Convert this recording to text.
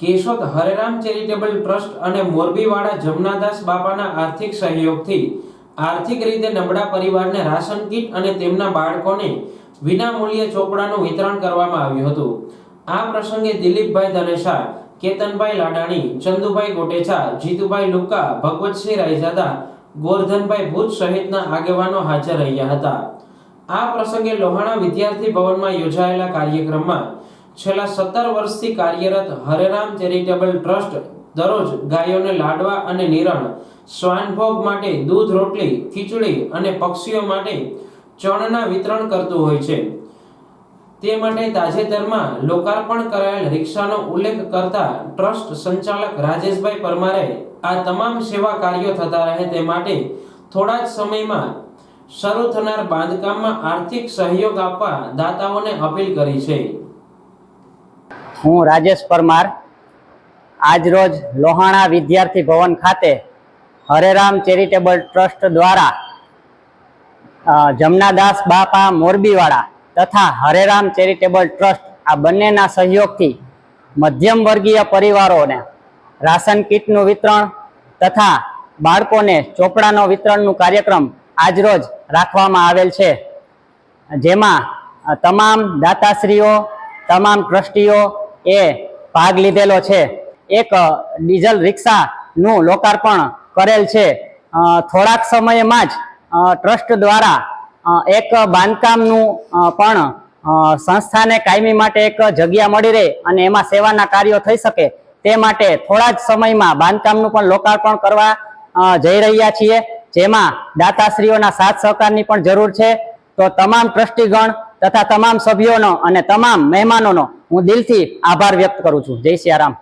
Keshod હરેરામ charitable trust અને મોરબીવાડા જમનાદાસ બાપાના આર્થિક સહયોગથી આર્થિક રીતે નબળા પરિવારને રાશન કીટ અને તેમના બાળકોને વિનામૂલ્યે ચોપડાનું વિતરણ કરવામાં આવ્યું હતું। આ પ્રસંગે દિલીપભાઈ ધનેશા, કેતનભાઈ લાડાણી, ચંદુભાઈ ગોટેચા, જીતુભાઈ લુક્કા, ભગવતસિંહ રાયજાદા, ગોરધનભાઈ ભૂત સહિતના આગેવાનો હાજર રહ્યા હતા। આ પ્રસંગે લોહાણા વિદ્યાર્થી ભવનમાં યોજાયેલા કાર્યક્રમમાં છેલ્લા 17 વર્ષથી કાર્યરત હરેરામ ચેરિટેબલ ટ્રસ્ટ દરરોજ ગાયોને લાડવા અને નિરણ, શ્વાનભોગ માટે દૂધ રોટલી, ખીચડી અને પક્ષીઓ માટે ચણના વિતરણ કરતું હોય છે। તે માટે તાજેતરમાં લોકાર્પણ કરાયેલ રિક્ષાનો ઉલ્લેખ કરતા ટ્રસ્ટ સંચાલક રાજેશભાઈ પરમારે આ તમામ સેવા કાર્યો થતા રહે તે માટે થોડા જ સમયમાં શરૂ થનાર બાંધકામમાં આર્થિક સહયોગ આપવા દાતાઓને અપીલ કરી છે। હું રાજેશ પરમાર આજ રોજ લોહાણા વિદ્યાર્થી ભવન ખાતે હરેરામ ચેરિટેબલ ટ્રસ્ટ દ્વારા જમનાદાસ બાપા મોરબીવાડા તથા હરેરામ ચેરિટેબલ ટ્રસ્ટ આ બંનેના સહયોગથી મધ્યમ વર્ગીય પરિવારોને રાશન કીટનું વિતરણ તથા બાળકોને ચોપડાનો વિતરણનું કાર્યક્રમ આજરોજ રાખવામાં આવેલ છે, જેમાં તમામ દાતાશ્રીઓ, તમામ ટ્રસ્ટીઓ એ ભાગ લીધેલો છે। એક ડીઝલ રિક્ષાનું લોકાર્પણ કરેલ છે। થોડાક સમયમાં જ ટ્રસ્ટ દ્વારા એક બાંધકામનું પણ સંસ્થાને કાયમી માટે એક જગ્યા મળી રહે અને એમાં સેવાના કાર્યો થઈ શકે તે માટે થોડા જ સમયમાં બાંધકામનું પણ લોકાર્પણ કરવા જઈ રહ્યા છીએ, જેમાં દાતાશ્રીઓના સાથ સહકારની પણ જરૂર છે। તો તમામ ટ્રસ્ટીગણ તથા તમામ સભ્યોનો અને તમામ મહેમાનોનો હું દિલથી આભાર વ્યક્ત કરું છું। જય સિયારામ।